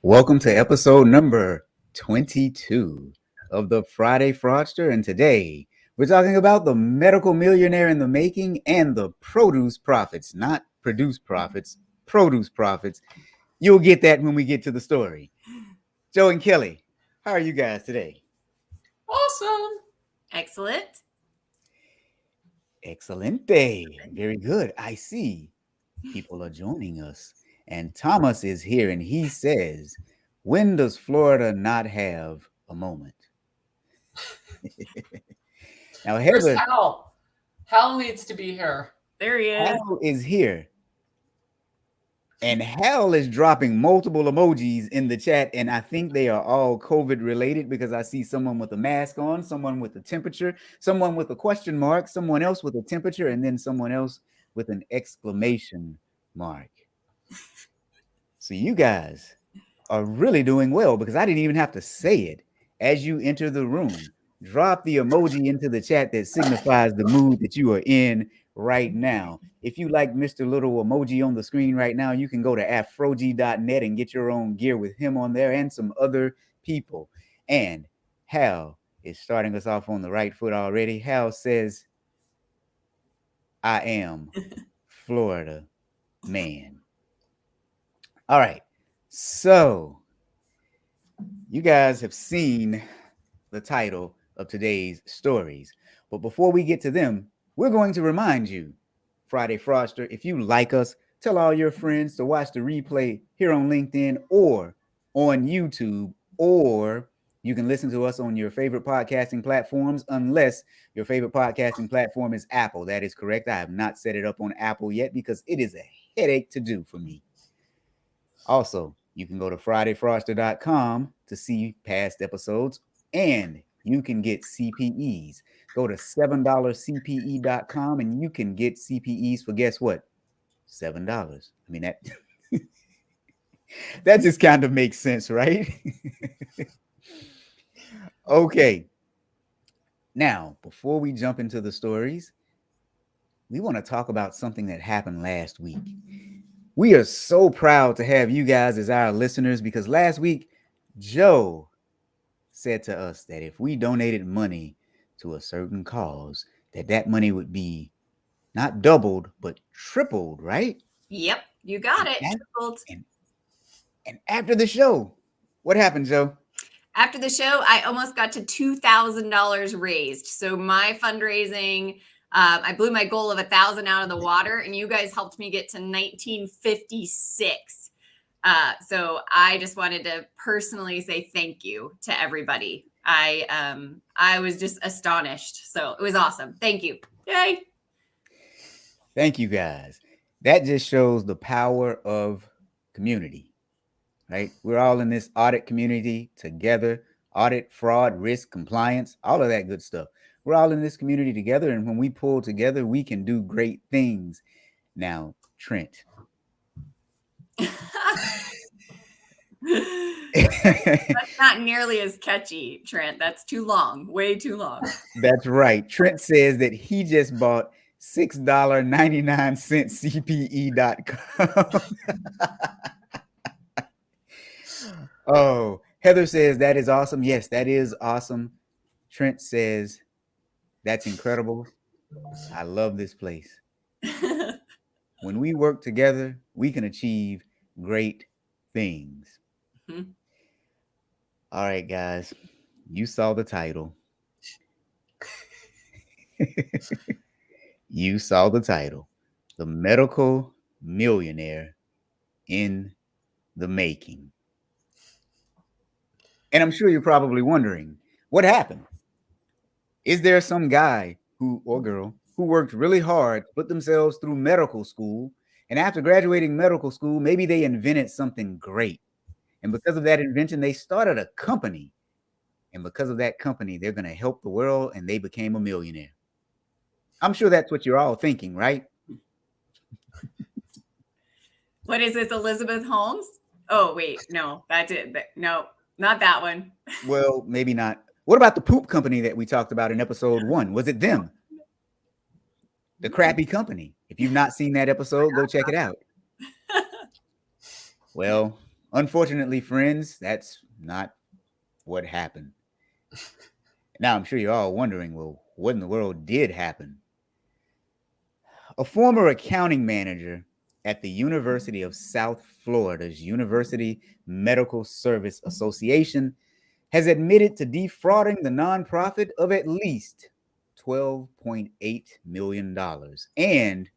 Welcome to episode number 22 of the Friday Fraudster. And today we're talking about the medical millionaire in the making and the produce profits, not produce profits, produce profits. You'll get that when we get to the story. Joe and Kelly, how are you guys today? Awesome. Excellent. Excelente. Very good. I see people are joining us. And Thomas is here and he says, when does Florida not have a moment? Now, Where's Heather, Hal? Hal needs to be here. There he is. Hal is here. And Hal is dropping multiple emojis in the chat. And I think they are all COVID related because I see someone with a mask on, someone with a temperature, someone with a question mark, someone else with a temperature, and then someone else with an exclamation mark. So you guys are really doing well because I didn't even have to say it. As you enter the room, drop the emoji into the chat that signifies the mood that you are in right now. If you like Mr. Little emoji on the screen right now, you can go to afroji.net and get your own gear with him on there and some other people. And Hal is starting us off on the right foot already. Hal says, I am Florida man. All right. So you guys have seen the title of today's stories. But before we get to them, we're going to remind you, Friday Fraudster, if you like us, tell all your friends to watch the replay here on LinkedIn or on YouTube, or you can listen to us on your favorite podcasting platforms, unless your favorite podcasting platform is Apple. That is correct. I have not set it up on Apple yet because it is a headache to do for me. Also, you can go to fridayfroster.com to see past episodes, and you can get CPEs. Go to $7cpe.com and you can get CPEs for guess what? $7. I mean, that just kind of makes sense, right? Okay. Now, before we jump into the stories, we want to talk about something that happened last week. We are so proud to have you guys as our listeners because last week, Joe said to us that if we donated money to a certain cause, that money would be not doubled, but tripled, right? Yep, you got it. And, Tripled. and after the show, what happened, Joe? After the show, I almost got to $2,000 raised. So my fundraising, I blew my goal of 1,000 out of the water, and you guys helped me get to 1956. So I just wanted to personally say thank you to everybody. I was just astonished. So it was awesome. Thank you. Yay. Thank you, guys. That just shows the power of community, right? We're all in this audit community together. Audit, fraud, risk, compliance, all of that good stuff. We're all in this community together, and when we pull together, we can do great things. Now, Trent. That's not nearly as catchy, Trent. That's too long. Way too long. That's right. Trent says that he just bought $6.99 CPE.com. Oh, Heather says that is awesome. Yes, that is awesome. Trent says that's incredible. I love this place. When we work together, we can achieve great things. Mm-hmm. All right, guys, you saw the title. You saw the title. The Medical Millionaire in the Making. And I'm sure you're probably wondering, what happened? Is there some guy or girl who worked really hard, put themselves through medical school, and after graduating medical school, maybe they invented something great. And because of that invention, they started a company. And because of that company, they're going to help the world, and they became a millionaire. I'm sure that's what you're all thinking, right? What is this, Elizabeth Holmes? Oh, wait, no, that's it. No, not that one. Well, maybe not. What about the poop company that we talked about in episode 1? Was it them? The crappy company. If you've not seen that episode, go check it out. Well, Unfortunately, friends, that's not what happened. Now, I'm sure you're all wondering, well, what in the world did happen? A former accounting manager at the University of South Florida's University Medical Service Association has admitted to defrauding the nonprofit of at least $12.8 million. And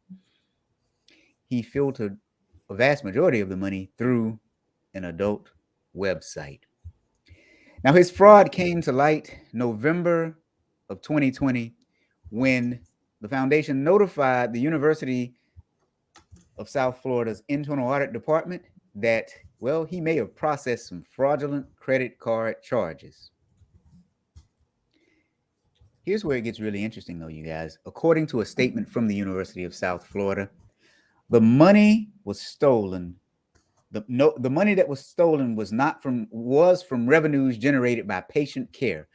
he filtered a vast majority of the money through an adult website. Now, his fraud came to light November of 2020 when the foundation notified the University of South Florida's internal audit department that, well, he may have processed some fraudulent credit card charges. Here's where it gets really interesting, though, you guys. According to a statement from the University of South Florida, the money was stolen. The money that was stolen was from revenues generated by patient care.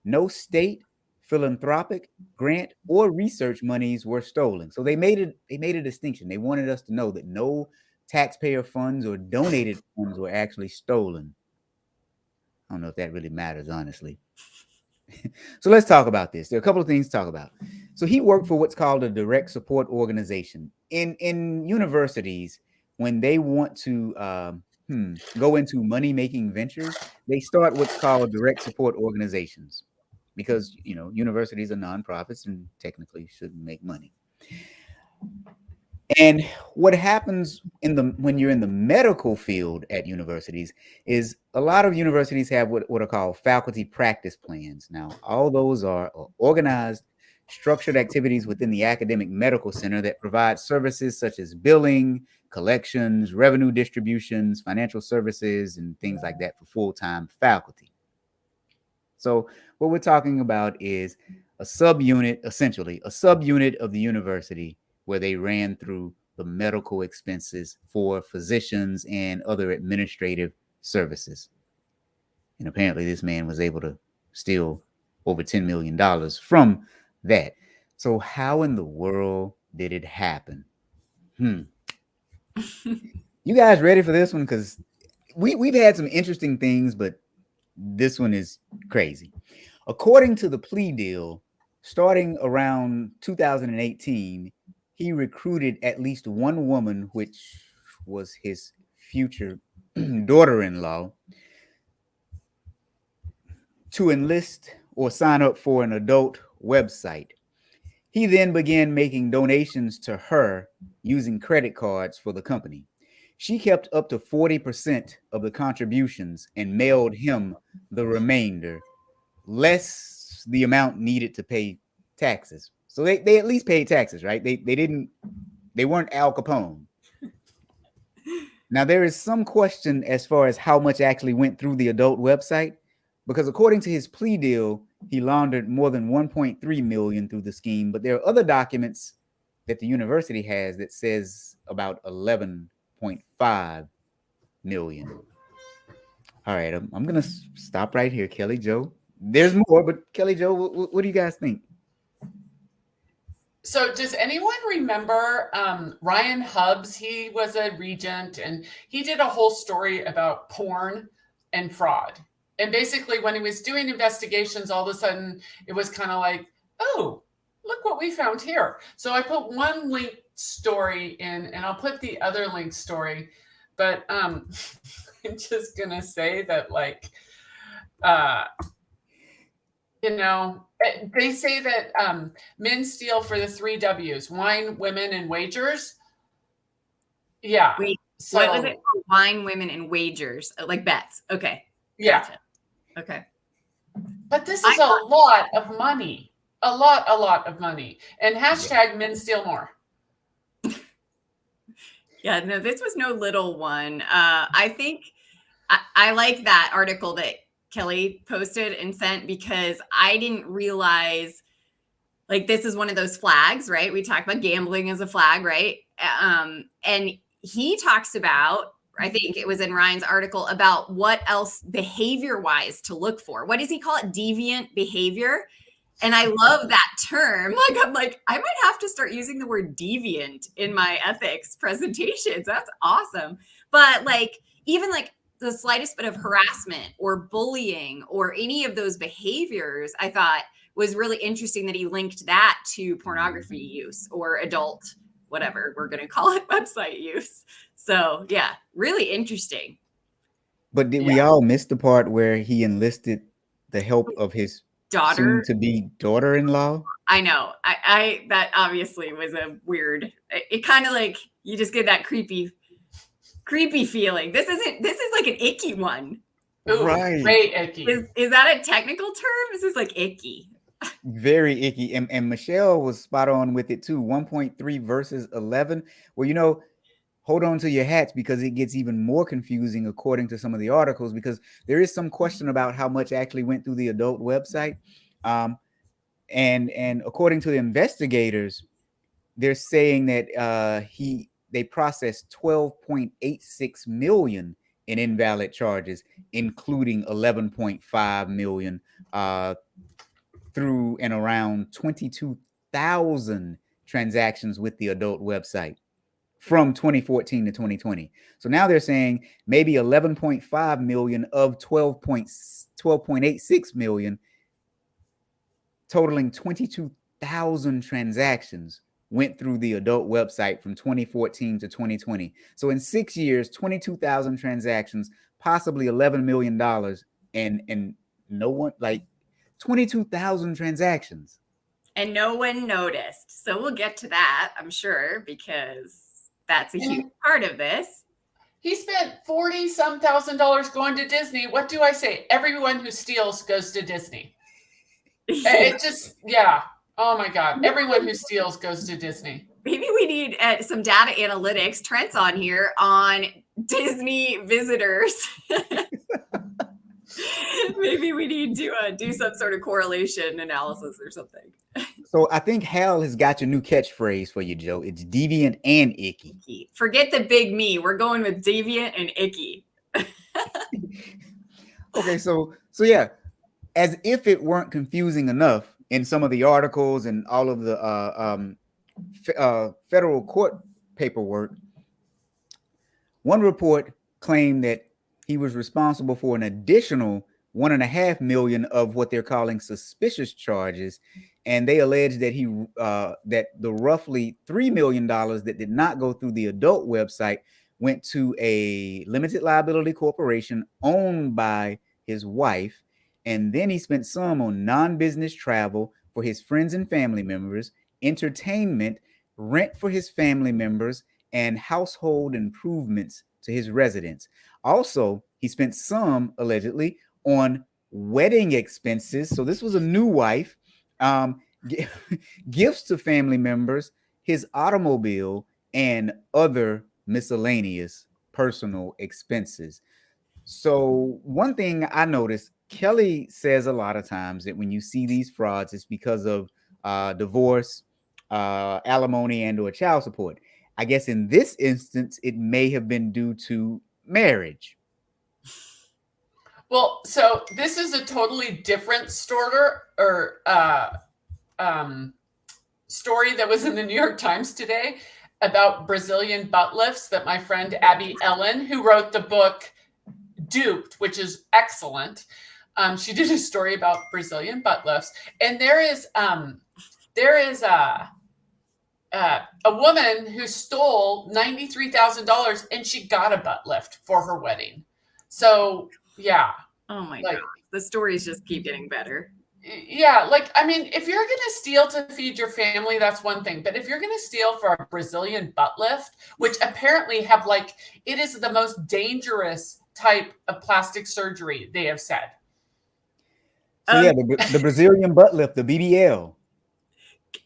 No state, philanthropic, grant, or research monies were stolen. So they made a distinction. They wanted us to know that no taxpayer funds or donated funds were actually stolen. I don't know if that really matters, honestly. So let's talk about this. There are a couple of things to talk about. So he worked for what's called a direct support organization. In universities, when they want to go into money-making ventures, they start what's called direct support organizations because, universities are nonprofits and technically shouldn't make money. And what happens when you're in the medical field at universities is a lot of universities have what are called faculty practice plans. Now, all those are organized, structured activities within the academic medical center that provide services such as billing, collections, revenue distributions, financial services, and things like that for full-time faculty. So what we're talking about is essentially a subunit of the university where they ran through the medical expenses for physicians and other administrative services. And apparently this man was able to steal over $10 million from that. So how in the world did it happen? You guys ready for this one? Because we've had some interesting things, but this one is crazy. According to the plea deal, starting around 2018, he recruited at least one woman, which was his future daughter-in-law, to enlist or sign up for an adult website. He then began making donations to her using credit cards for the company. She kept up to 40% of the contributions and mailed him the remainder, less the amount needed to pay taxes. So they at least paid taxes, right? They weren't Al Capone. Now, there is some question as far as how much actually went through the adult website, because according to his plea deal, he laundered more than 1.3 million through the scheme. But there are other documents that the university has that says about 11.5 million. All right, I'm going to stop right here, Kelly Joe. There's more, but Kelly Joe, what do you guys think? So does anyone remember Ryan Hubbs? He was a regent and he did a whole story about porn and fraud. And basically when he was doing investigations, all of a sudden it was kind of like, oh, look what we found here. So I put one linked story in and I'll put the other linked story. But I'm just going to say that they say that men steal for the 3 W's: wine, women, and wagers. Yeah. Wait, so, what was it? Wine, women, and wagers, like bets. Okay. Yeah. Gotcha. Okay. But this is a lot of money. A lot of money. And hashtag men steal more. Yeah, no, this was no little one. I think I like that article that Kelly posted and sent because I didn't realize this is one of those flags, right? We talk about gambling as a flag, right? And he talks about, I think it was in Ryan's article, about what else behavior-wise to look for. What does he call it? Deviant behavior. And I love that term. I'm like, I might have to start using the word deviant in my ethics presentations. That's awesome. But even the slightest bit of harassment or bullying or any of those behaviors, I thought was really interesting that he linked that to pornography use or adult, whatever we're going to call it, website use. So yeah, really interesting. But did we all miss the part where he enlisted the help of his daughter soon-to-be daughter-in-law? I know. I that obviously was a weird. It kind of like you just get that creepy feeling. This is like an icky one. Ooh, right. Very icky. Is that a technical term? This is like icky. Very icky. And Michelle was spot on with it too. 1.3 versus 11. Well, hold on to your hats because it gets even more confusing according to some of the articles, because there is some question about how much actually went through the adult website. And according to the investigators, they're saying that they processed 12.86 million in invalid charges, including 11.5 million through and around 22,000 transactions with the adult website from 2014 to 2020. So now they're saying maybe 11.5 million of 12.86 million, totaling 22,000 transactions, went through the adult website from 2014 to 2020. So in 6 years, 22,000 transactions, possibly $11 million, and no one, like 22,000 transactions. And no one noticed. So we'll get to that, I'm sure, because that's a huge part of this. He spent $40-some thousand going to Disney. What do I say? Everyone who steals goes to Disney. It just, yeah. Oh my God. Everyone who steals goes to Disney. Maybe we need some data analytics. Trent's on here on Disney visitors. Maybe we need to do some sort of correlation analysis or something. So I think Hal has got your new catchphrase for you, Joe. It's deviant and icky. Forget the big me. We're going with deviant and icky. Okay, so yeah, as if it weren't confusing enough in some of the articles and all of the federal court paperwork, one report claimed that he was responsible for an additional 1.5 million of what they're calling suspicious charges, and they allege that that the roughly $3 million that did not go through the adult website went to a limited liability corporation owned by his wife, and then he spent some on non-business travel for his friends and family members, entertainment, rent for his family members, and household improvements to his residence. Also, he spent some, allegedly, on wedding expenses. So this was a new wife, gifts to family members, his automobile, and other miscellaneous personal expenses. So one thing I noticed, Kelly says a lot of times that when you see these frauds, it's because of divorce, alimony, and or child support. I guess in this instance, it may have been due to marriage. Well, so this is a totally different story that was in the New York Times today about Brazilian butt lifts that my friend Abby Ellen, who wrote the book Duped, which is excellent. She did a story about Brazilian butt lifts, and there is a woman who stole $93,000 and she got a butt lift for her wedding. So yeah. Oh my God. The stories just keep getting better. Yeah. Like, I mean, if you're going to steal to feed your family, that's one thing. But if you're going to steal for a Brazilian butt lift, which apparently it is the most dangerous type of plastic surgery, they have said. So yeah, the Brazilian butt lift, the BBL.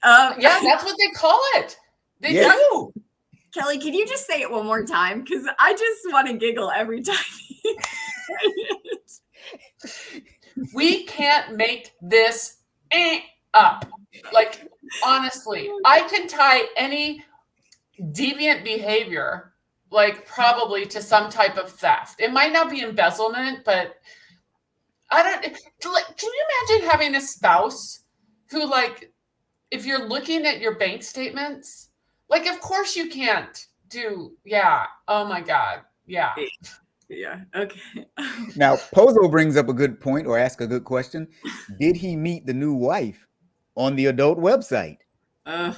Yeah, that's what they call it. They do. Kelly, can you just say it one more time? Because I just want to giggle every time. We can't make this up. Like, honestly, I can tie any deviant behavior, like, probably to some type of theft. It might not be embezzlement, but can you imagine having a spouse who, like, if you're looking at your bank statements, like, of course you can't do, yeah. Oh my God. Yeah. Yeah. Okay. Now, Pozo brings up a good point or ask a good question. Did he meet the new wife on the adult website? Ugh.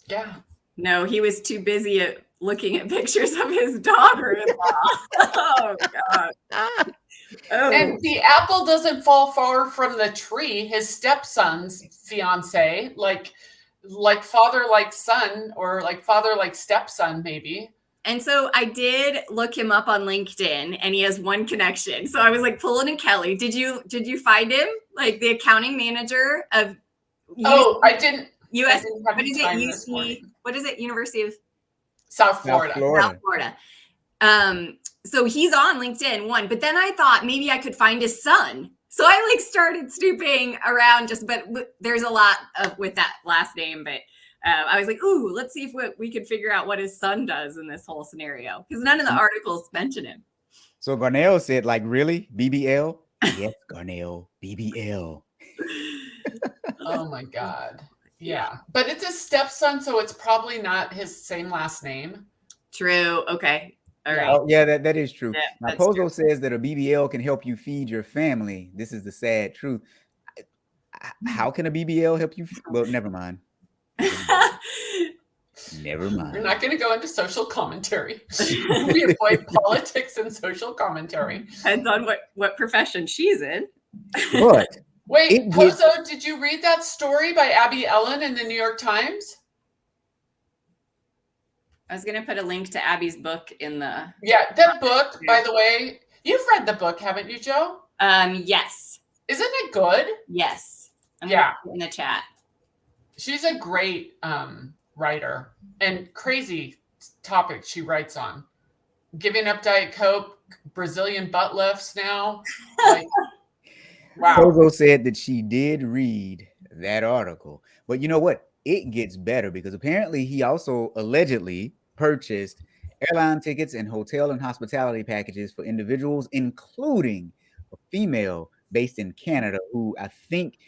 Yeah. No, he was too busy at looking at pictures of his daughter-in-law. Oh God. Oh. And the apple doesn't fall far from the tree. His stepson's fiance, like father like son, or like father like stepson, maybe. And so I did look him up on LinkedIn, and he has one connection. So I was like pulling in Kelly. Did you find him? Like the accounting manager of I didn't. US. I didn't have What is it? time this morning. What is it? University of South Florida. South Florida. So he's on LinkedIn, one, but then I thought maybe I could find his son. So I like started snooping around but there's a lot with that last name, but I was like, ooh, let's see if we could figure out what his son does in this whole scenario. Because none of the articles mention him. So Garnell said, like, really? BBL? Yes, Garnell, BBL. Oh my God. Yeah. But it's a stepson, so it's probably not his same last name. True. Okay. All right. Oh, yeah, that is true. Yeah, now, Pozo says that a BBL can help you feed your family. This is the sad truth. How can a BBL help you? Well, never mind. Never mind. We're not going to go into social commentary. We avoid politics and social commentary. Depends on what profession she's in. But wait, Pozo, did you read that story by Abby Ellen in the New York Times? I was going to put a link to Abby's book in the... Yeah, that book, by the way, you've read the book, haven't you, Joe? Yes. Isn't it good? Yes. I'm yeah. In the chat. She's a great writer, and crazy topics she writes on. Giving up Diet Coke, Brazilian butt lifts now. Like, wow. Pozo said that she did read that article. But you know what? It gets better because apparently he also allegedly purchased airline tickets and hotel and hospitality packages for individuals, including a female based in Canada who I think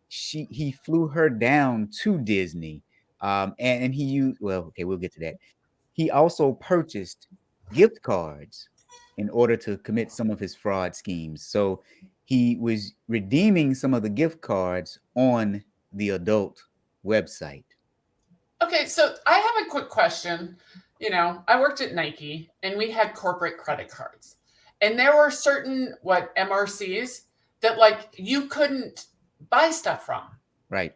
he flew her down to Disney. And he used, well, okay, we'll get to that. He also purchased gift cards in order to commit some of his fraud schemes. So he was redeeming some of the gift cards on the adult website. Okay, so I have a quick question. You know, I worked at Nike and we had corporate credit cards. And there were certain MRCs that like you couldn't buy stuff from. Right.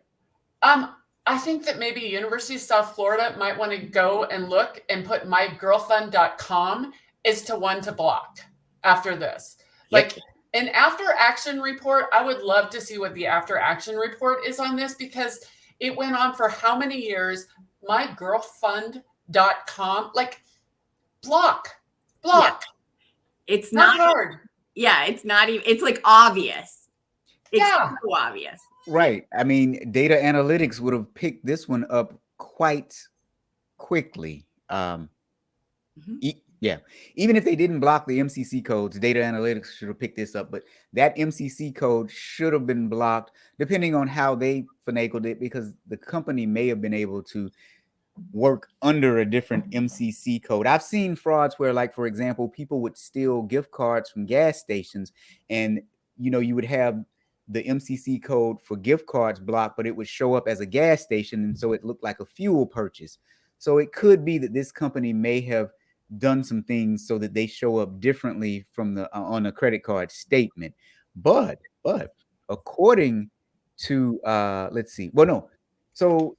I think that maybe University of South Florida might want to go and look and put mygirlfriend.com as to one to block after this. Like an after action report, I would love to see what the after action report is on this because it went on for how many years? Mygirlfriend.com, like block. Yeah. It's not hard. Yeah, it's not even, it's like obvious. It's so obvious. Right. I mean, data analytics would have picked this one up quite quickly. Yeah. Even if they didn't block the MCC codes, data analytics should have picked this up. But that MCC code should have been blocked, depending on how they finagled it, because the company may have been able to work under a different MCC code. I've seen frauds where, like, for example, people would steal gift cards from gas stations, and you know, you would have the MCC code for gift cards blocked, but it would show up as a gas station, and so it looked like a fuel purchase. So it could be that this company may have done some things so that they show up differently from the on a credit card statement. But according to let's see, well, no, so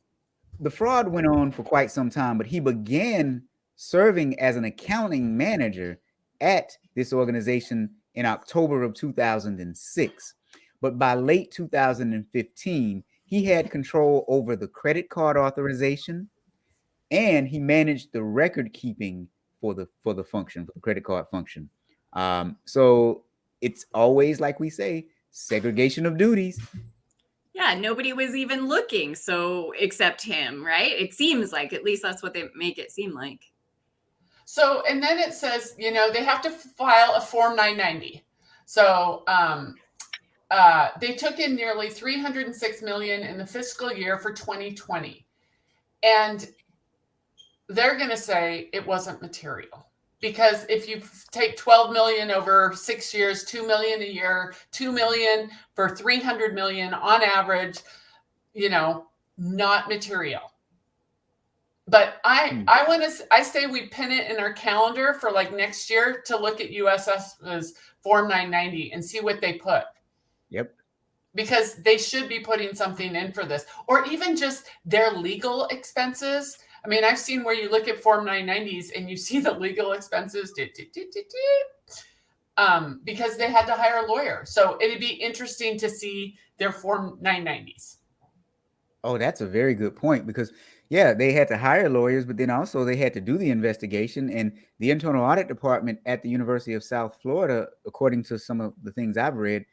the fraud went on for quite some time, but he began serving as an accounting manager at this organization in October of 2006. But by late 2015, he had control over the credit card authorization, and he managed the record keeping for the function, for the credit card function. So it's always, like we say, segregation of duties. Yeah, nobody was even looking, so except him, right? It seems like, at least that's what they make it seem like. So, and then it says, you know, they have to file a Form 990. So they took in nearly $306 million in the fiscal year for 2020. And they're going to say it wasn't material. because if you take 12 million over 6 years, 2 million a year, 2 million for 300 million on average, not material. But I say we pin it in our calendar for like next year to look at USF's Form 990 and see what they put. Yep. Because they should be putting something in for this, or even just their legal expenses. I mean, I've seen where you look at Form 990s and you see the legal expenses because they had to hire a lawyer. So it'd be interesting to see their Form 990s. Oh, that's a very good point, because yeah, they had to hire lawyers, but then also they had to do the investigation. And the internal audit department at the University of South Florida, according to some of the things I've read,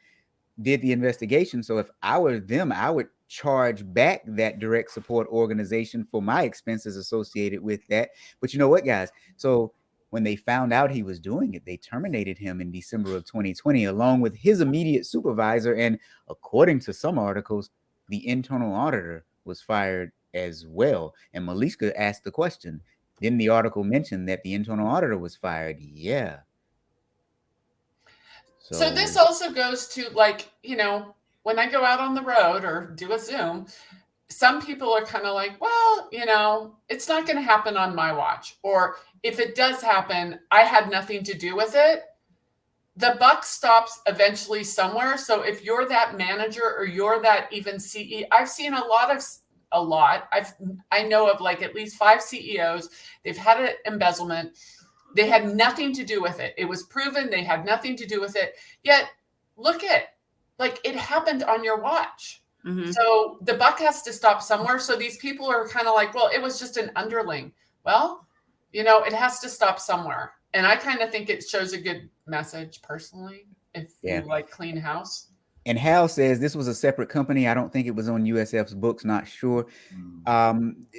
did the investigation. So if I were them, I would charge back that direct support organization for my expenses associated with that. But you know what, guys? So when they found out he was doing it, they terminated him in December of 2020, along with his immediate supervisor. And according to some articles, the internal auditor was fired as well. And Malishka asked the question, didn't the article mention that the internal auditor was fired? Yeah. So this also goes to, like, when I go out on the road or do a Zoom, some people are kind of like, well, it's not going to happen on my watch. Or if it does happen, I had nothing to do with it. The buck stops eventually somewhere. So if you're that manager or you're that even CEO, I've seen I know of like at least 5 CEOs. They've had an embezzlement. They had nothing to do with it. It was proven they had nothing to do with it. Yet, look at, like, it happened on your watch. Mm-hmm. So the buck has to stop somewhere. So these people are kind of like, well, it was just an underling. Well, it has to stop somewhere. And I kind of think it shows a good message personally, if you like clean house. And Hal says this was a separate company. I don't think it was on USF's books, not sure.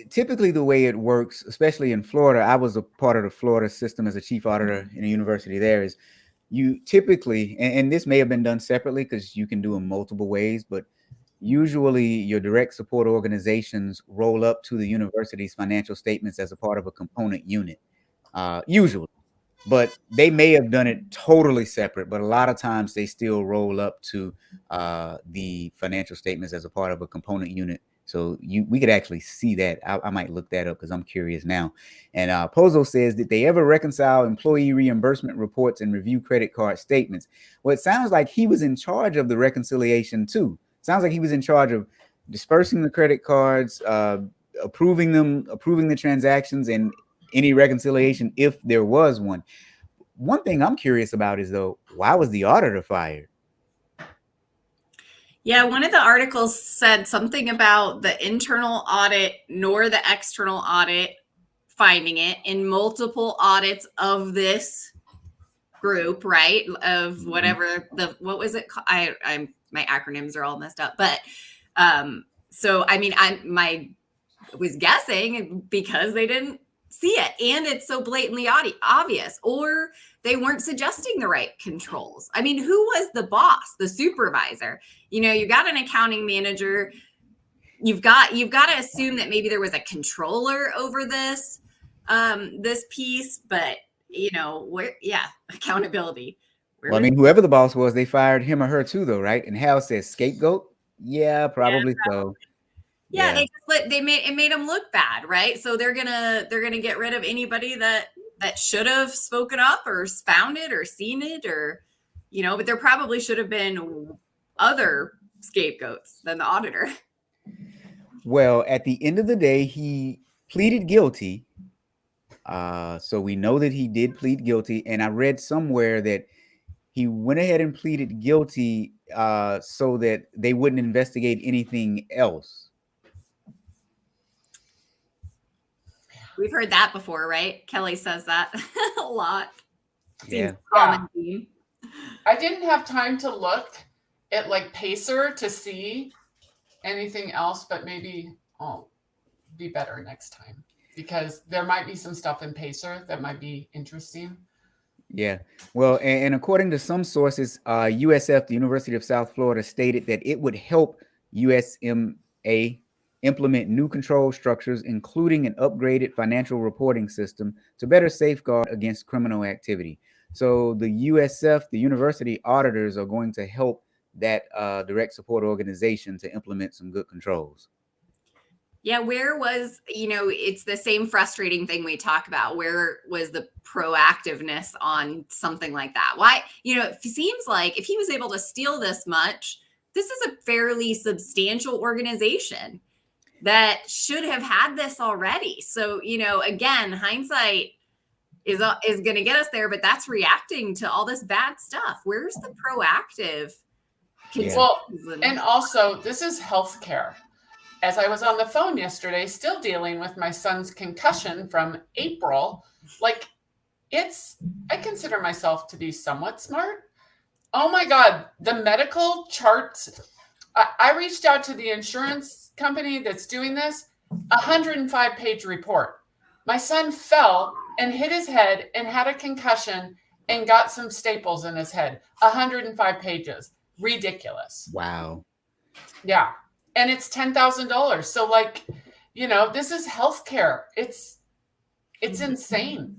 Typically the way it works, especially in Florida, I was a part of the Florida system as a chief auditor in a university there, is you typically, and this may have been done separately because you can do them multiple ways, but usually your direct support organizations roll up to the university's financial statements as a part of a component unit, usually. But they may have done it totally separate, but a lot of times they still roll up to the financial statements as a part of a component unit. So we could actually see that. I might look that up because I'm curious now. And Pozo says, did they ever reconcile employee reimbursement reports and review credit card statements? Well, it sounds like he was in charge of the reconciliation too. Sounds like he was in charge of dispersing the credit cards, approving the transactions, and any reconciliation if there was one. One thing I'm curious about is, though, why was the auditor fired? Yeah, one of the articles said something about the internal audit nor the external audit finding it in multiple audits of this group, right? Of whatever what was it? I'm my acronyms are all messed up, but so I mean, I was guessing because they didn't see it and it's so blatantly obvious, or they weren't suggesting the right controls. I mean, who was the boss, the supervisor? You got an accounting manager. You've got to assume that maybe there was a controller over this piece, but accountability. Well, I mean, whoever the boss was, they fired him or her too, though, right? And Hal says scapegoat. Yeah, probably so. Yeah, they made them look bad, right? So they're gonna get rid of anybody that should have spoken up or found it or seen it, or but there probably should have been other scapegoats than the auditor. Well, at the end of the day, he pleaded guilty. So we know that he did plead guilty, and I read somewhere that he went ahead and pleaded guilty so that they wouldn't investigate anything else. We've heard that before, right? Kelly says that a lot. Yeah. I didn't have time to look at like Pacer to see anything else, but maybe I'll be better next time because there might be some stuff in Pacer that might be interesting. Yeah. Well, and according to some sources, USF, the University of South Florida, stated that it would help USMA implement new control structures, including an upgraded financial reporting system to better safeguard against criminal activity. So the USF, the university auditors, are going to help that direct support organization to implement some good controls. Yeah, where was, it's the same frustrating thing we talk about. Where was the proactiveness on something like that? Why, it seems like if he was able to steal this much, this is a fairly substantial organization that should have had this already. So, again, hindsight is going to get us there, but that's reacting to all this bad stuff. Where's the proactive? Yeah. Well, and also this is healthcare. As I was on the phone yesterday, still dealing with my son's concussion from April, like I consider myself to be somewhat smart. Oh my God, the medical charts. I reached out to the insurance company that's doing this, 105-page report. My son fell and hit his head and had a concussion and got some staples in his head. 105 pages. Ridiculous. Wow. Yeah. And it's $10,000. So this is healthcare. It's insane.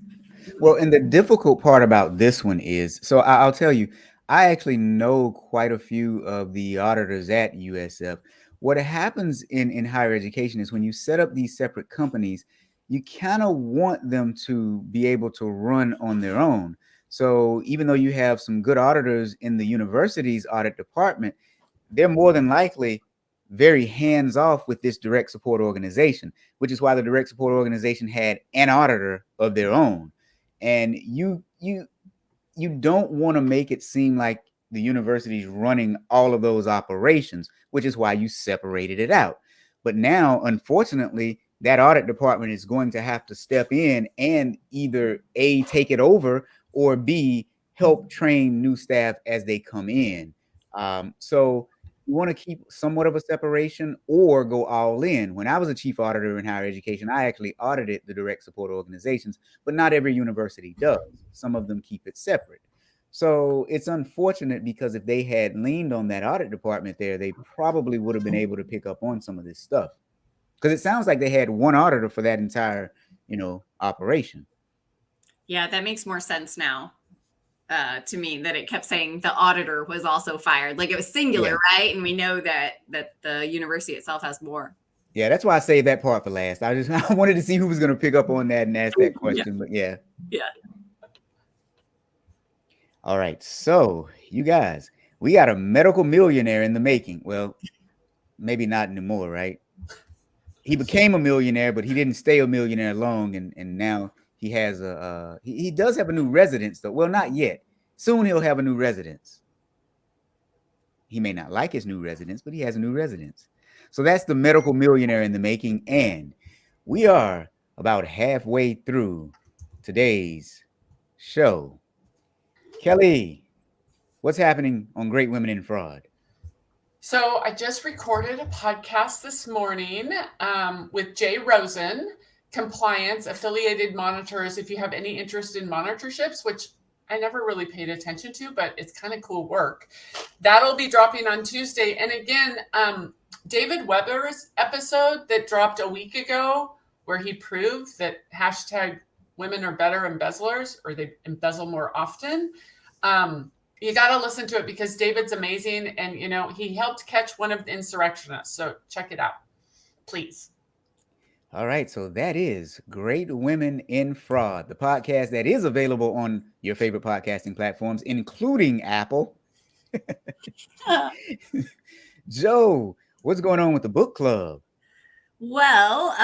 Well, and the difficult part about this one is, so I'll tell you, I actually know quite a few of the auditors at USF. What happens in higher education is when you set up these separate companies, you kind of want them to be able to run on their own. So even though you have some good auditors in the university's audit department, they're more than likely very hands-off with this direct support organization, which is why the direct support organization had an auditor of their own. And you don't want to make it seem like the university's running all of those operations, which is why you separated it out. But now, unfortunately, that audit department is going to have to step in and either A, take it over, or B, help train new staff as they come in. So you want to keep somewhat of a separation or go all in. When I was a chief auditor in higher education, I actually audited the direct support organizations, but not every university does. Some of them keep it separate. So it's unfortunate because if they had leaned on that audit department there, they probably would have been able to pick up on some of this stuff. Because it sounds like they had one auditor for that entire, operation. Yeah, that makes more sense now. To me, that it kept saying the auditor was also fired, like it was singular, Yeah. right? And we know that the university itself has more. Yeah, that's why I saved that part for last. I wanted to see who was going to pick up on that and ask that question. But yeah. All right, so you guys, we got a medical millionaire in the making. Well, maybe not anymore, right? He became a millionaire, but he didn't stay a millionaire long, and now he has he does have a new residence, though. Well, not yet. Soon he'll have a new residence. He may not like his new residence, but he has a new residence. So that's the medical millionaire in the making, and we are about halfway through today's show. Kelly, what's happening on Great Women in Fraud? So I just recorded a podcast this morning with Jay Rosen, compliance affiliated monitors. If you have any interest in monitorships, which I never really paid attention to, but it's kind of cool work. That'll be dropping on Tuesday. And again, David Weber's episode that dropped a week ago, where he proved that hashtag women are better embezzlers, or they embezzle more often. You got to listen to it because David's amazing. And, he helped catch one of the insurrectionists. So check it out, please. All right. So that is Great Women in Fraud, the podcast that is available on your favorite podcasting platforms, including Apple. Joe, what's going on with the book club? Well,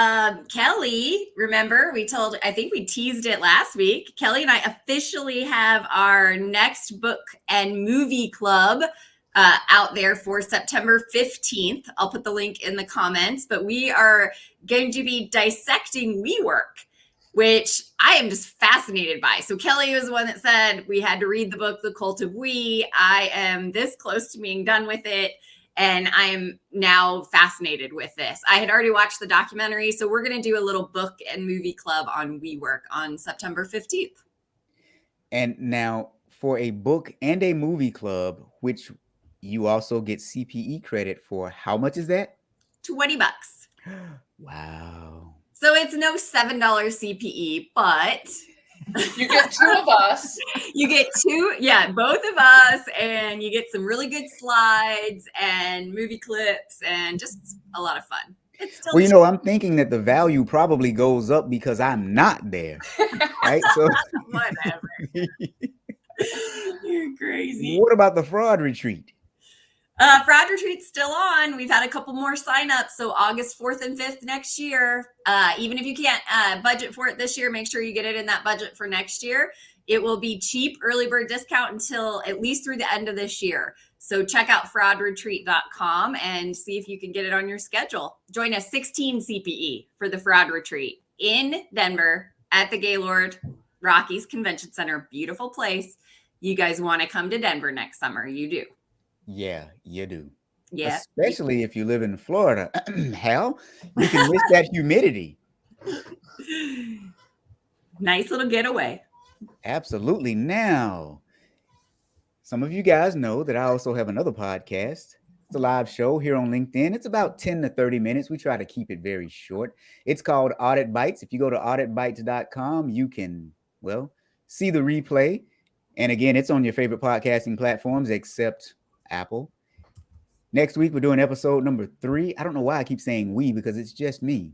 Kelly, remember I think we teased it last week. Kelly and I officially have our next book and movie club out there for September 15th. I'll put the link in the comments, but we are going to be dissecting WeWork, which I am just fascinated by. So Kelly was the one that said we had to read the book, The Cult of We. I am this close to being done with it. And I'm now fascinated with this. I had already watched the documentary, so we're going to do a little book and movie club on WeWork on September 15th. And now for a book and a movie club, which you also get CPE credit for, how much is that? $20. Wow. So it's no $7 CPE, but You get two of us. You get two, both of us, and you get some really good slides and movie clips and just a lot of fun. It's still Well, I'm thinking that the value probably goes up because I'm not there, right? So whatever. You're crazy. What about the fraud retreat? Fraud retreat's still on. We've had a couple more signups, so August 4th and 5th next year. Even if you can't budget for it this year, make sure you get it in that budget for next year. It will be cheap early bird discount until at least through the end of this year. So check out fraudretreat.com and see if you can get it on your schedule. Join us 16 CPE for the fraud retreat in Denver at the Gaylord Rockies Convention Center. Beautiful place. You guys want to come to Denver next summer. You do. Yeah, you do. Yeah. Especially if you live in Florida. Hell, you can miss that humidity. Nice little getaway. Absolutely. Now, some of you guys know that I also have another podcast. It's a live show here on LinkedIn. It's about 10 to 30 minutes. We try to keep it very short. It's called Audit Bites. If you go to auditbites.com, you can, see the replay. And again, it's on your favorite podcasting platforms except Apple. Next week, we're doing episode number 3. I don't know why I keep saying we because it's just me.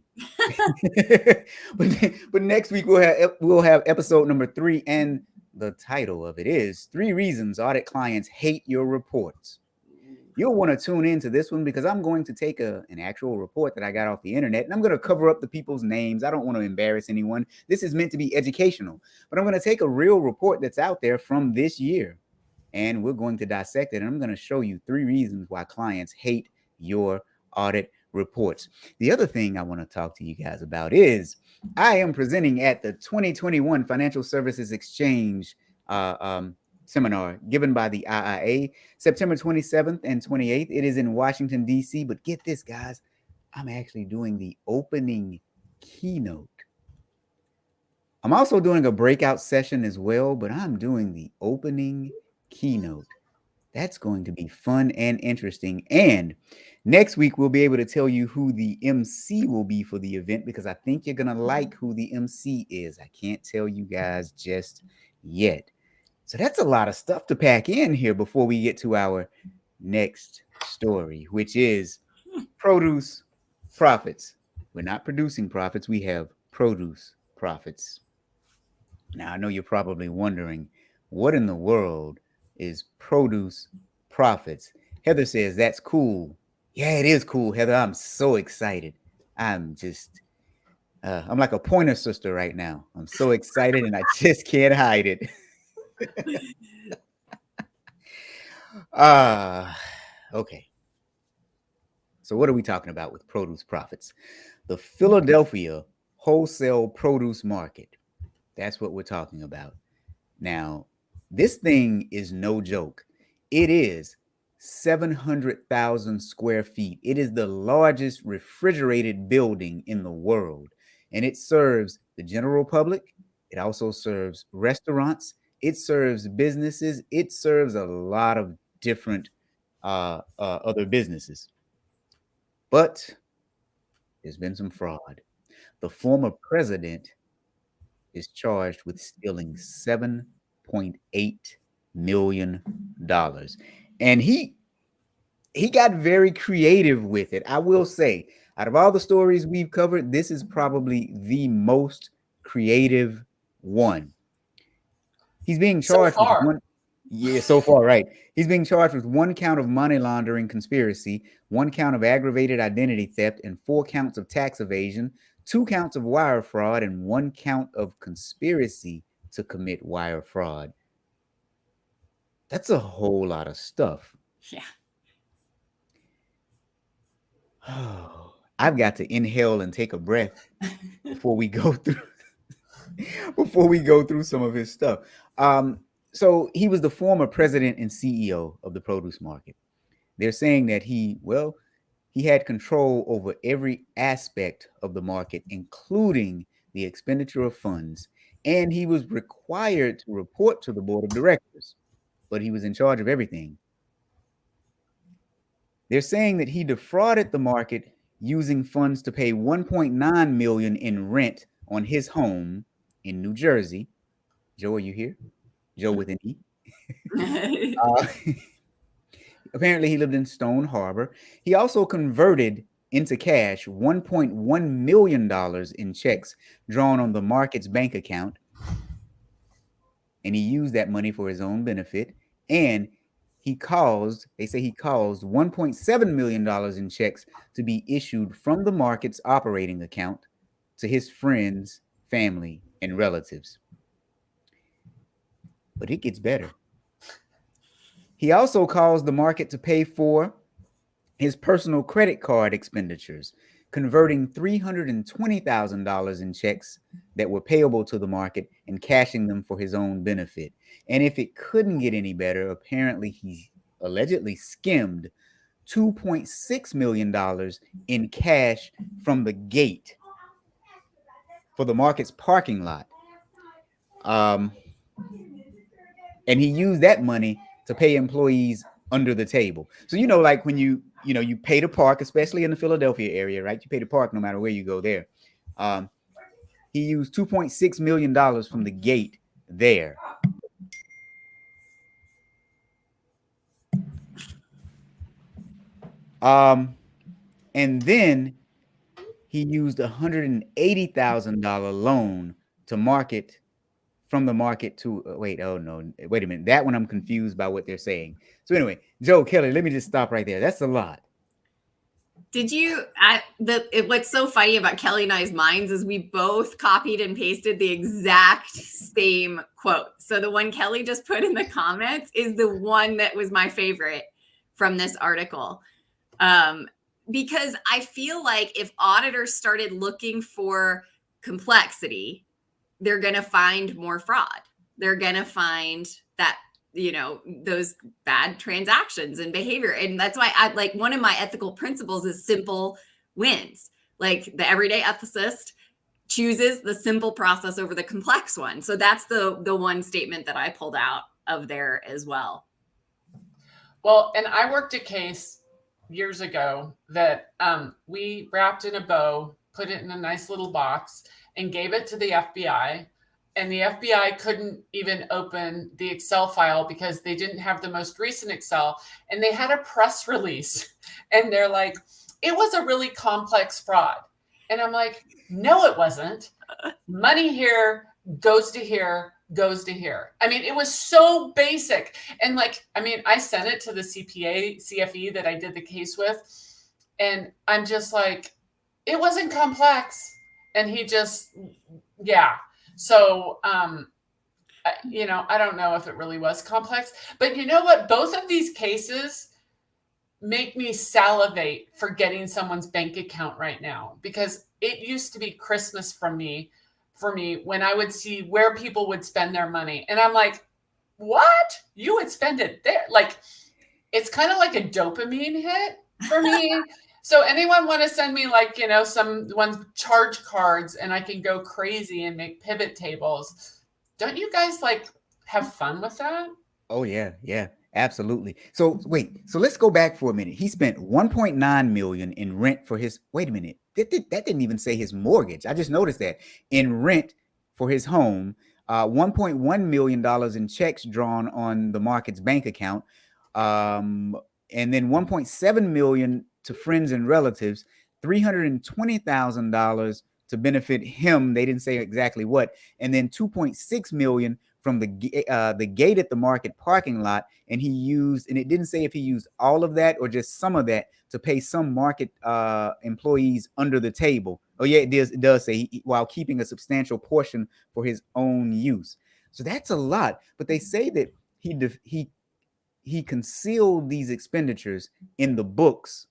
but next week, we'll have episode number 3. And the title of it is 3 Reasons Audit Clients Hate Your Reports. You'll want to tune into this one because I'm going to take an actual report that I got off the internet and I'm going to cover up the people's names. I don't want to embarrass anyone. This is meant to be educational, but I'm going to take a real report that's out there from this year and we're going to dissect it. And I'm going to show you 3 reasons why clients hate your audit reports. The other thing I want to talk to you guys about is I am presenting at the 2021 Financial Services Exchange seminar given by the IIA, September 27th and 28th. It is in Washington, D.C. But get this, guys, I'm actually doing the opening keynote. I'm also doing a breakout session as well, but I'm doing the opening keynote. That's going to be fun and interesting. And next week, we'll be able to tell you who the MC will be for the event because I think you're going to like who the MC is. I can't tell you guys just yet. So that's a lot of stuff to pack in here before we get to our next story, which is produce profits. We're not producing profits. We have produce profits. Now, I know you're probably wondering, what in the world is produce profits? Heather says, that's cool. Yeah, it is cool, Heather. I'm so excited. I'm like a pointer sister right now. I'm so excited and I just can't hide it. Okay. So what are we talking about with produce profits? The Philadelphia wholesale produce market. That's what we're talking about. Now, this thing is no joke. It is 700,000 square feet. It is the largest refrigerated building in the world, and it serves the general public. It also serves restaurants. It serves businesses. It serves a lot of different other businesses. But there's been some fraud. The former president is charged with stealing $7.8 million. And he got very creative with it. I will say, out of all the stories we've covered, this is probably the most creative one. He's being charged with one. Yeah, so far, right. He's being charged with 1 count of money laundering conspiracy, 1 count of aggravated identity theft, and 4 counts of tax evasion, 2 counts of wire fraud, and 1 count of conspiracy to commit wire fraud. That's a whole lot of stuff. Yeah. Oh, I've got to inhale and take a breath before we go through some of his stuff. So he was the former president and CEO of the produce market. They're saying that he had control over every aspect of the market, including the expenditure of funds, and he was required to report to the board of directors, but he was in charge of everything. They're saying that he defrauded the market using funds to pay 1.9 million in rent on his home in New Jersey. Joe, are you here? Joe with an E. Apparently, he lived in Stone Harbor. He also converted into cash $1.1 million in checks drawn on the market's bank account. And he used that money for his own benefit. And they say he caused $1.7 million in checks to be issued from the market's operating account to his friends, family, and relatives. But it gets better. He also caused the market to pay for his personal credit card expenditures, converting $320,000 in checks that were payable to the market and cashing them for his own benefit. And if it couldn't get any better, apparently he allegedly skimmed $2.6 million in cash from the gate for the market's parking lot. And he used that money to pay employees under the table. So, like when you pay to park, especially in the Philadelphia area, right? You pay to park no matter where you go there. He used $2.6 million from the gate there. And then he used $180,000 loan to market from the market to wait a minute. That one I'm confused by what they're saying. So anyway, Joe, Kelly, let me just stop right there. That's a lot. What's so funny about Kelly and I's minds is we both copied and pasted the exact same quote. So the one Kelly just put in the comments is the one that was my favorite from this article. Because I feel like if auditors started looking for complexity, they're going to find more fraud. They're going to find that, those bad transactions and behavior. And that's why one of my ethical principles is simple wins. Like the everyday ethicist chooses the simple process over the complex one. So that's the one statement that I pulled out of there as well. Well, and I worked a case years ago that we wrapped in a bow, put it in a nice little box, and gave it to the FBI. And the FBI couldn't even open the Excel file because they didn't have the most recent Excel. And they had a press release. And they're like, it was a really complex fraud. And I'm like, no, it wasn't. Money here goes to here, goes to here. I mean, it was so basic. And I sent it to the CFE that I did the case with. And I'm just like, it wasn't complex. And he just, yeah. So, I don't know if it really was complex, but you know what? Both of these cases make me salivate for getting someone's bank account right now, because it used to be Christmas for me when I would see where people would spend their money. And I'm like, what? You would spend it there? Like, it's kind of like a dopamine hit for me. So anyone want to send me some charge cards and I can go crazy and make pivot tables? Don't you guys have fun with that? Oh yeah, absolutely. So wait, let's go back for a minute. He spent 1.9 million in rent for his. Wait a minute, that didn't even say his mortgage. I just noticed that in rent for his home, $1.1 million in checks drawn on the market's bank account, and then 1.7 million to friends and relatives, $320,000 to benefit him. They didn't say exactly what, and then 2.6 million from the gate at the market parking lot. And he used, and it didn't say if he used all of that or just some of that to pay some market employees under the table. Oh yeah, it does say while keeping a substantial portion for his own use. So that's a lot. But they say that he concealed these expenditures in the books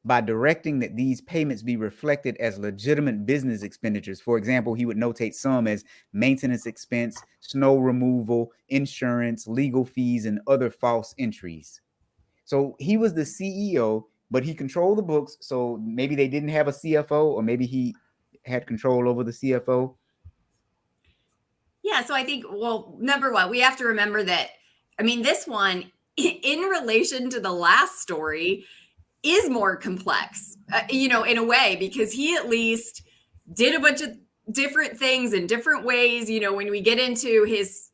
by directing that these payments be reflected as legitimate business expenditures. For example, he would notate some as maintenance expense, snow removal, insurance, legal fees, and other false entries. So he was the CEO, but he controlled the books. So maybe they didn't have a CFO, or maybe he had control over the CFO. Yeah, so I think, well, number one, we have to remember that, this one, in relation to the last story, is more complex, you know, in a way, because he at least did a bunch of different things in different ways. You know, when we get into his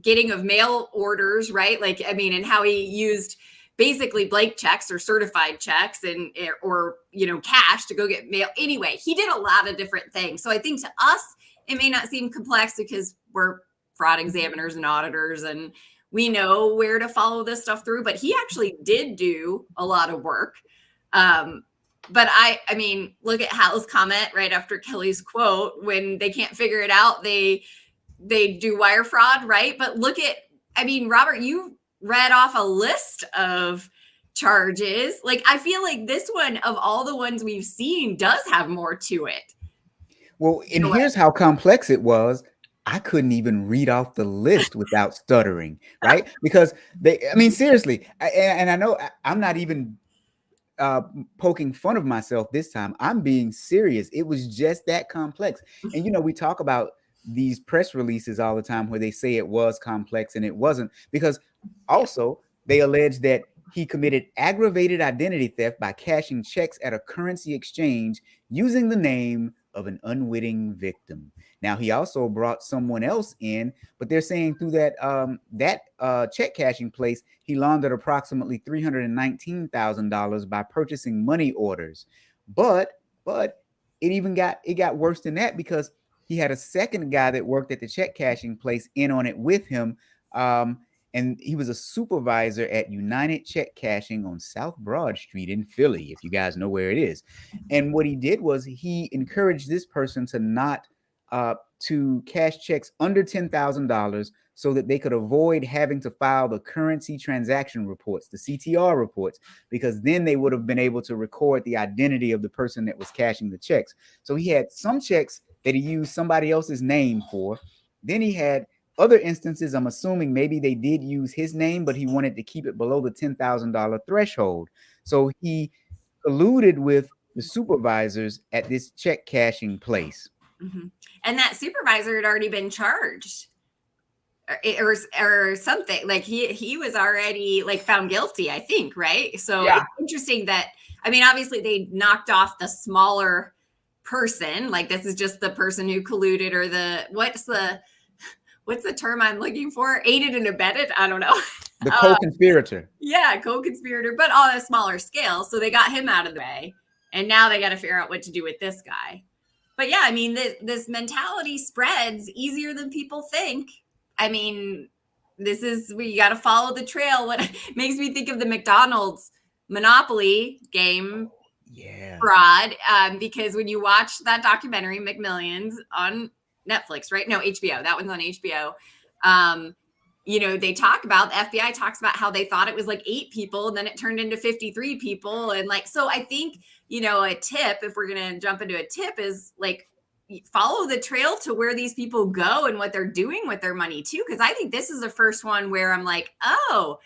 getting of mail orders, right? Like, I mean, and how he used basically blank checks or certified checks or, you know, cash to go get mail. Anyway, he did a lot of different things. So I think to us, it may not seem complex because we're fraud examiners and auditors and we know where to follow this stuff through, but he actually did do a lot of work. But I mean, look at Hal's comment right after Kelly's quote. When they can't figure it out, they do wire fraud, right? But look at, I mean, Robert, you read off a list of charges. Like, I feel like this one, of all the ones we've seen, does have more to it. Well, and here's how complex it was. I couldn't even read off the list without stuttering, right? Because I mean, seriously, and I know I'm not even poking fun of myself this time. I'm being serious. It was just that complex. And, you know, we talk about these press releases all the time where they say it was complex and it wasn't, because also they allege that he committed aggravated identity theft by cashing checks at a currency exchange using the name of an unwitting victim. Now, he also brought someone else in, but they're saying through that check cashing place, he laundered approximately $319,000 by purchasing money orders. But it got worse than that, because he had a second guy that worked at the check cashing place in on it with him. And he was a supervisor at United Check Cashing on South Broad Street in Philly, if you guys know where it is. And what he did was he encouraged this person to not to cash checks under $10,000 so that they could avoid having to file the currency transaction reports, the CTR reports, because then they would have been able to record the identity of the person that was cashing the checks. So he had some checks that he used somebody else's name for. Then he had other instances, I'm assuming maybe they did use his name, but he wanted to keep it below the $10,000 threshold. So he colluded with the supervisors at this check cashing place. Mm-hmm. And that supervisor had already been charged or something. Like he was already like found guilty, I think, right? So yeah. It's interesting that, I mean, obviously they knocked off the smaller person. Like, this is just the person who colluded, or what's the term I'm looking for? Aided and abetted? I don't know. The co-conspirator. Yeah, co-conspirator, but on a smaller scale. So they got him out of the way. And now they got to figure out what to do with this guy. But yeah, I mean, this mentality spreads easier than people think. I mean, we got to follow the trail. What makes me think of the McDonald's Monopoly game fraud, because when you watch that documentary, McMillions, on Netflix, right? No, HBO. That one's on HBO. You know, they talk about, the FBI talks about how they thought it was like 8 people and then it turned into 53 people. And like, so I think, you know, a tip, if we're going to jump into a tip, is like, follow the trail to where these people go and what they're doing with their money too. Cause I think this is the first one where I'm like, oh,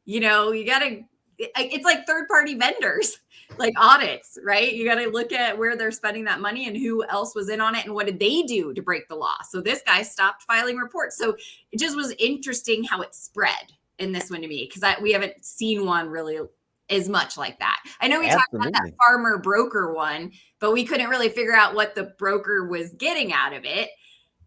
you know, it's like third-party vendors, like audits, right? You got to look at where they're spending that money and who else was in on it and what did they do to break the law. So this guy stopped filing reports. So it just was interesting how it spread in this one to me, because we haven't seen one really as much like that. I know we talked about that farmer broker one, but we couldn't really figure out what the broker was getting out of it.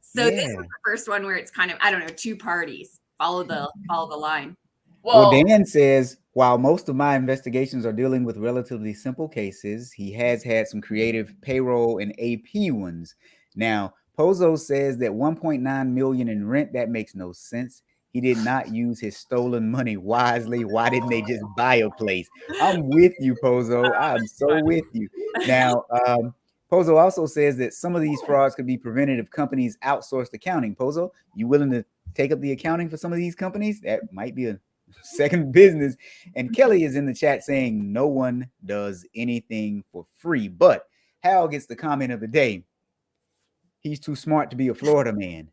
So this is the first one where it's kind of, I don't know, 2 parties follow the line. Well, Dan says, while most of my investigations are dealing with relatively simple cases, he has had some creative payroll and AP ones. Now, Pozo says that 1.9 million in rent, that makes no sense. He did not use his stolen money wisely. Why didn't they just buy a place? I'm with you, Pozo. I'm so with you. Now, Pozo also says that some of these frauds could be prevented if companies outsourced accounting. Pozo, you willing to take up the accounting for some of these companies? That might be a second business. And Kelly is in the chat saying no one does anything for free. But Hal gets the comment of the day. He's too smart to be a Florida man.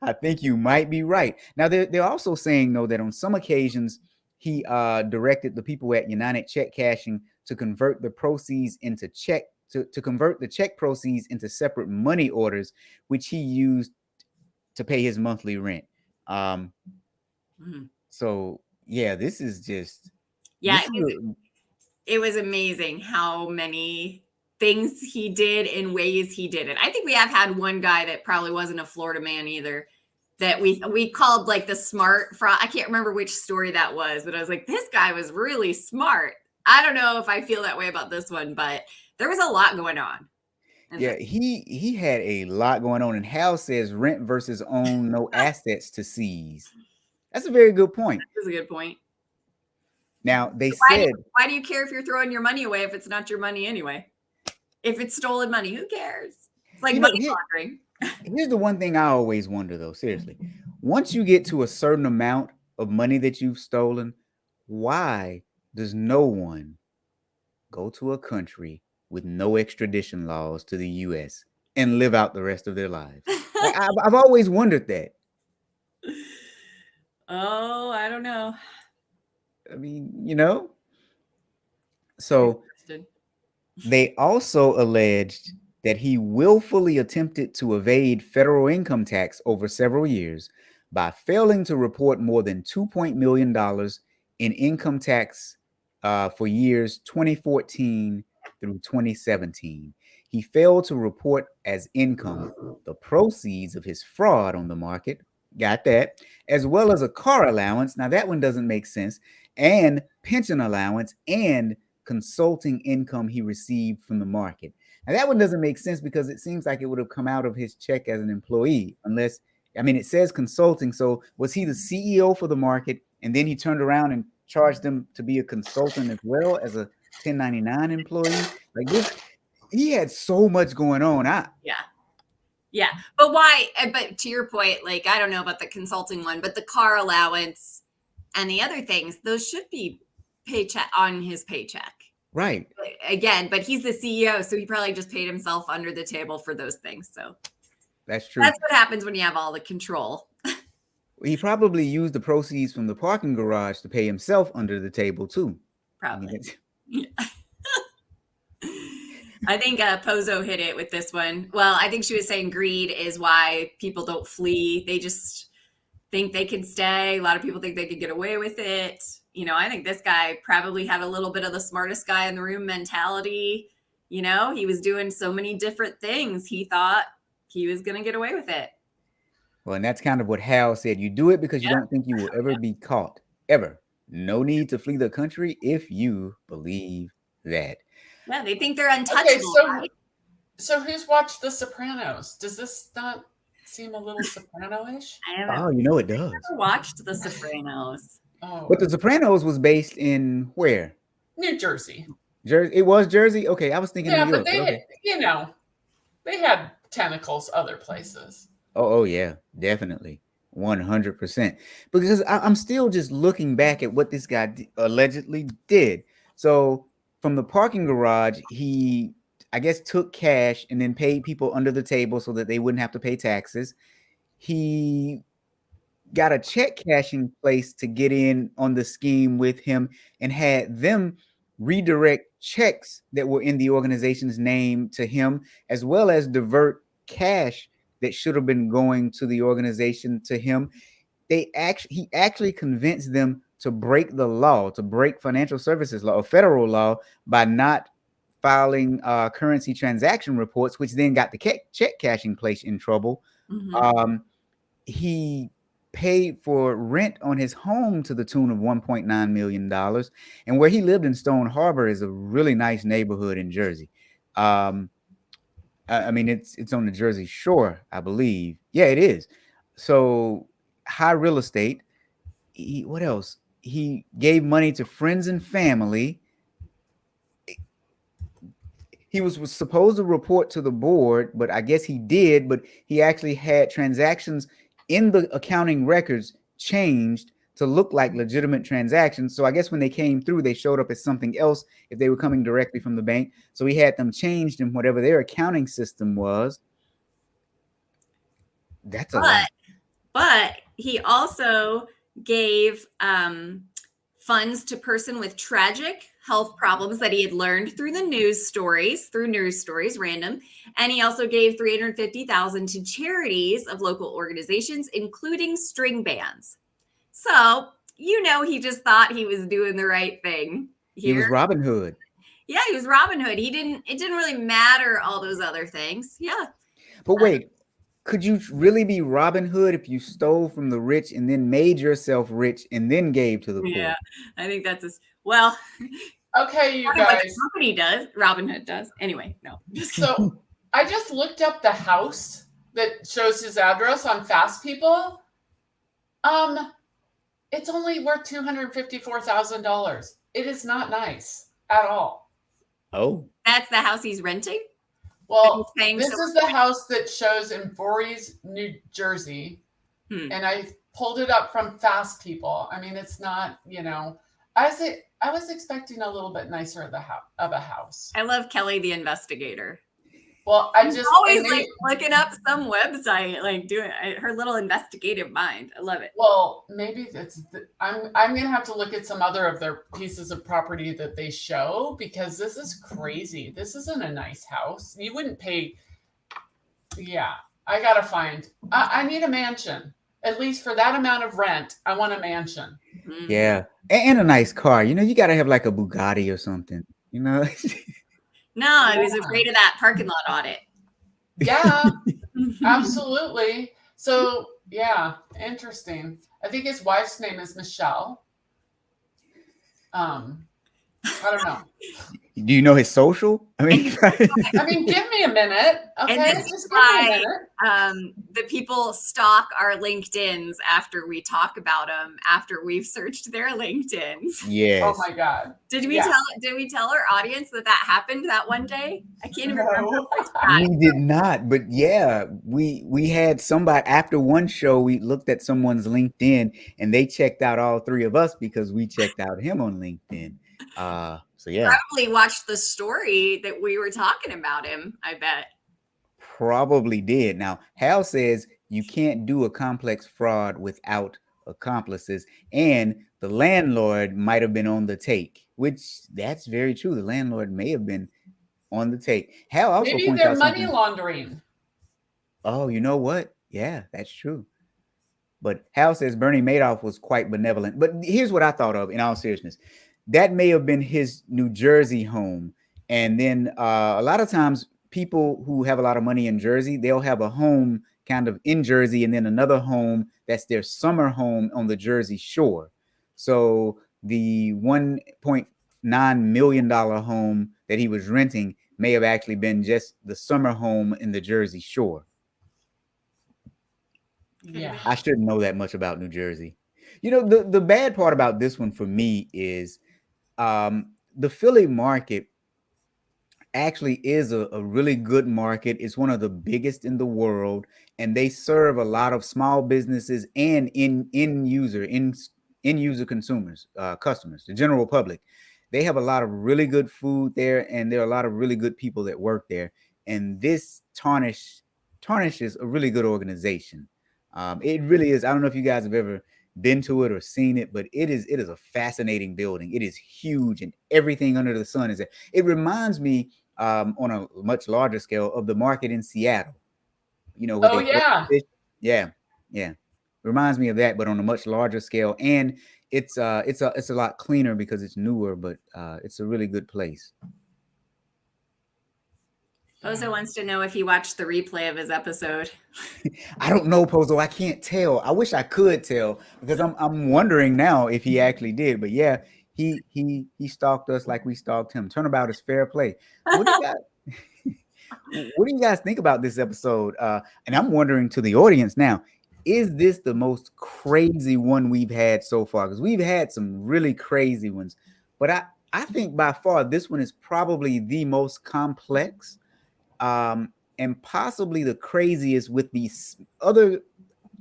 I think you might be right. Now, they're also saying, though, that on some occasions he directed the people at United Check Cashing to convert the proceeds into to convert the check proceeds into separate money orders, which he used to pay his monthly rent. So Yeah, this is just Yeah, this is it was amazing how many things he did in ways he did it. I think we have had one guy that probably wasn't a Florida man either, that we called like the smart fraud. I can't remember which story that was, but I was like, this guy was really smart. I don't know if I feel that way about this one, but there was a lot going on. yeah, he had a lot going on, and Hal says rent versus own, no assets to seize. That's a very good point. That's a good point. Now they Why said, why do you care if you're throwing your money away if it's not your money anyway? If it's stolen money, who cares? It's like money laundering. Here's the one thing I always wonder, though, seriously. Once you get to a certain amount of money that you've stolen, why does no one go to a country with no extradition laws to the U.S. and live out the rest of their lives? Like, I've always wondered that. Oh, I don't know. I mean, you know? So they also alleged that he willfully attempted to evade federal income tax over several years by failing to report more than $2 million in income tax for years 2014 through 2017. He failed to report as income the proceeds of his fraud on the market, got that, as well as a car allowance. Now, that one doesn't make sense, and pension allowance and consulting income he received from the market. Now, that one doesn't make sense because it seems like it would have come out of his check as an employee, unless, I mean, it says consulting. So was he the CEO for the market and then he turned around and charged them to be a consultant as well as a 1099 employee? Like this, he had so much going on. Yeah. But why? But to your point, like, I don't know about the consulting one, but the car allowance and the other things, those should be paycheck on his paycheck. Right. Again, but he's the CEO, so he probably just paid himself under the table for those things. So that's true. That's what happens when you have all the control. He probably used the proceeds from the parking garage to pay himself under the table too. Probably. I think Pozo hit it with this one. Well, I think she was saying greed is why people don't flee. They just think they can stay. A lot of people think they could get away with it. You know, I think this guy probably had a little bit of the smartest guy in the room mentality. You know, he was doing so many different things. He thought he was going to get away with it. Well, and that's kind of what Hal said. You do it because you don't think you will ever be caught, ever. No need to flee the country if you believe that. Yeah, they think they're untouchable. Okay, so who's watched The Sopranos? Does this not seem a little Soprano-ish? Oh, you know it does. I never watched The Sopranos. Oh. But The Sopranos was based in where? New Jersey. Jersey. It was Jersey? Okay, I was thinking New York. But they, you know, they had tentacles other places. Oh yeah, definitely. 100%. Because I'm still just looking back at what this guy allegedly did. So from the parking garage, he, I guess, took cash and then paid people under the table so that they wouldn't have to pay taxes. He got a check cashing place to get in on the scheme with him and had them redirect checks that were in the organization's name to him, as well as divert cash that should have been going to the organization to him. He actually convinced them to break the law, to break financial services law or federal law by not filing currency transaction reports, which then got the check cashing place in trouble. Mm-hmm. He paid for rent on his home to the tune of $1.9 million. And where he lived in Stone Harbor is a really nice neighborhood in Jersey. I mean, it's on the Jersey Shore, I believe. Yeah, it is. So high real estate. What else? He gave money to friends and family. He was supposed to report to the board, but I guess he did. But he actually had transactions in the accounting records changed to look like legitimate transactions. So I guess when they came through, they showed up as something else if they were coming directly from the bank. So he had them changed in whatever their accounting system was. That's a lot. But he also gave funds to person with tragic health problems that he had learned through news stories, random. And he also gave $350,000 to charities of local organizations, including string bands. So he just thought he was doing the right thing. He was Robin Hood. Yeah, he was Robin Hood. It didn't really matter all those other things. Yeah. But wait, could you really be Robin Hood if you stole from the rich and then made yourself rich and then gave to the poor? Yeah, I think that's well. Okay, you guys. What the company does, Robin Hood does. Anyway, no. So I just looked up the house that shows his address on Fast People. It's only worth $254,000. It is not nice at all. Oh, that's the house he's renting? Well, this is the house that shows in Voorhees, New Jersey. And I pulled it up from Fast People. I mean, it's not, I was expecting a little bit nicer of a house. I love Kelly, the investigator. Well, I just always looking up some website, like doing her little investigative mind. I love it. Well, maybe I'm gonna have to look at some other of their pieces of property that they show, because this is crazy. This isn't a nice house. You wouldn't pay. Yeah, I gotta find. I need a mansion. At least for that amount of rent, I want a mansion. Yeah, and a nice car. You gotta have like a Bugatti or something. No, I was afraid of that parking lot audit. Yeah, absolutely. So, yeah, interesting. I think his wife's name is Michelle. I don't know. Do you know his social? I mean, give me a minute. Okay, and this is why the people stalk our LinkedIns after we talk about them, after we've searched their LinkedIns. Yes. Oh my God. Did we tell our audience that happened that one day? I can't even remember. We did not, but yeah, we had somebody after one show. We looked at someone's LinkedIn and they checked out all three of us because we checked out him on LinkedIn. So yeah, probably watched the story that we were talking about him. I bet probably did. Now Hal says you can't do a complex fraud without accomplices, and the landlord might have been on the take, which that's very true. The landlord may have been on the take. Hal also maybe they're money laundering. Oh, you know what? Yeah, that's true. But Hal says Bernie Madoff was quite benevolent. But here's what I thought of in all seriousness. That may have been his New Jersey home. And then a lot of times people who have a lot of money in Jersey, they'll have a home kind of in Jersey and then another home that's their summer home on the Jersey shore. So the $1.9 million home that he was renting may have actually been just the summer home in the Jersey shore. Yeah, I shouldn't know that much about New Jersey. The bad part about this one for me is the Philly market actually is a really good market. It's one of the biggest in the world, and they serve a lot of small businesses and end user consumers, customers, the general public. They have a lot of really good food there, and there are a lot of really good people that work there. And this tarnishes a really good organization. It really is. I don't know if you guys have ever been to it or seen it, but it is a fascinating building. It is huge, and everything under the sun is there. It reminds me on a much larger scale of the market in Seattle. Oh yeah. Yeah. Reminds me of that, but on a much larger scale. And it's a lot cleaner because it's newer, but it's a really good place. Pozo wants to know if he watched the replay of his episode. I don't know, Pozo. I can't tell. I wish I could tell, because I'm wondering now if he actually did. But yeah, he stalked us like we stalked him. Turnabout is fair play. What do you guys think about this episode? And I'm wondering to the audience now, is this the most crazy one we've had so far? Because we've had some really crazy ones, but I think by far this one is probably the most complex. And possibly the craziest, with the other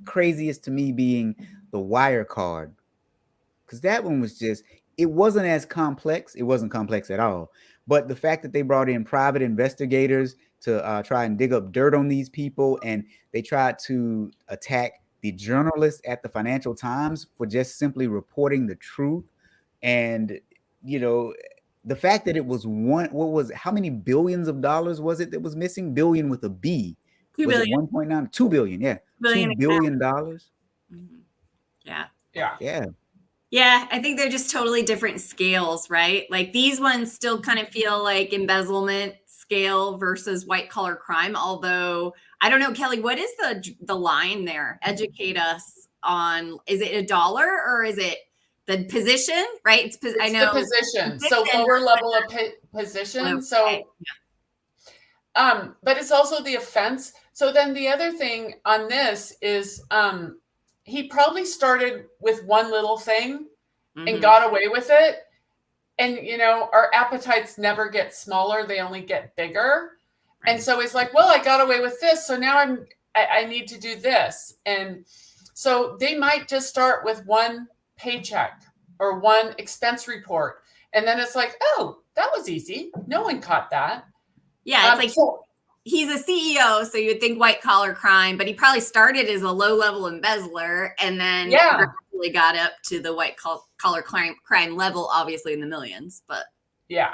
craziest to me being the wire card. Because that one was it wasn't as complex. It wasn't complex at all. But the fact that they brought in private investigators to try and dig up dirt on these people, and they tried to attack the journalists at the Financial Times for just simply reporting the truth. And, the fact that it was how many billions of dollars was it that was missing? Billion with a B. 2 billion. 2 billion. Yeah. $2 billion. Mm-hmm. Yeah. Yeah. Yeah. Yeah, I think they're just totally different scales, right? Like these ones still kind of feel like embezzlement scale versus white collar crime. Although I don't know, Kelly, what is the line there? Educate us on, is it $1 or is it the position, right? I It's the know position. So position, lower level of position. So, but it's also the offense. So then the other thing on this is he probably started with one little thing and got away with it. And, you know, our appetites never get smaller. They only get bigger. Right. And so he's like, well, I got away with this. So now I need to do this. And so they might just start with one paycheck or one expense report. And then it's like, oh, that was easy. No one caught that. Yeah, it's like he's a CEO, so you'd think white collar crime, but he probably started as a low level embezzler and then gradually got up to the white collar crime level, obviously in the millions. But yeah.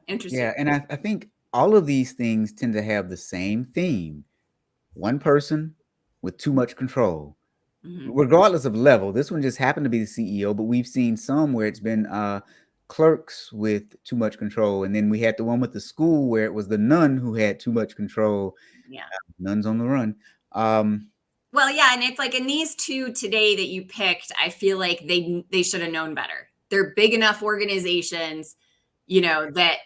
Interesting. Yeah, and I think all of these things tend to have the same theme: one person with too much control. Regardless of level. This one just happened to be the CEO, but we've seen some where it's been clerks with too much control. And then we had the one with the school where it was the nun who had too much control. Yeah. Nuns on the run. Well, yeah. And it's like in these two today that you picked, I feel like they should have known better. They're big enough organizations, you know, that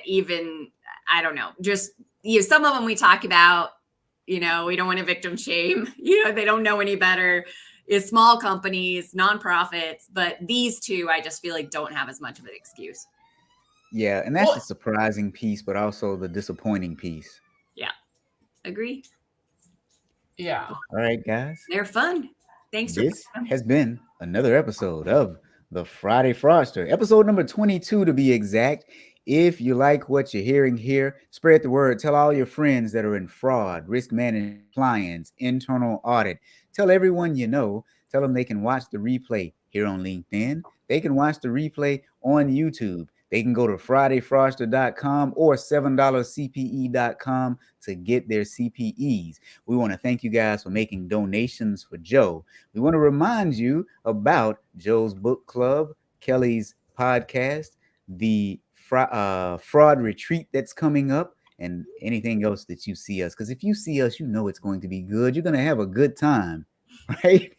even, I don't know, just, you know, some of them we talk about, you know, we don't want to victim shame, you know, they don't know any better. It's small companies, nonprofits, but these two, I just feel like don't have as much of an excuse. Yeah, and that's the surprising piece, but also the disappointing piece. Yeah, agree. Yeah. All right, guys. They're fun. Thanks. This has been another episode of the Friday Fraudster, episode number 22 to be exact. If you like what you're hearing here, spread the word. Tell all your friends that are in fraud, risk management, compliance, internal audit. Tell everyone you know. Tell them they can watch the replay here on LinkedIn. They can watch the replay on YouTube. They can go to FridayFraudster.com or $7CPE.com to get their CPEs. We want to thank you guys for making donations for Joe. We want to remind you about Joe's book club, Kelly's podcast, the fraud retreat that's coming up, and anything else that you see us. Because if you see us, you know it's going to be good. You're going to have a good time, right?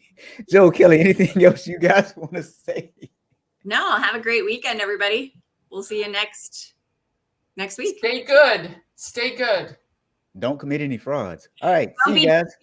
Joe, Kelly, anything else you guys want to say? No, have a great weekend, everybody. We'll see you next week. Stay good. Stay good. Don't commit any frauds. All right. See you guys.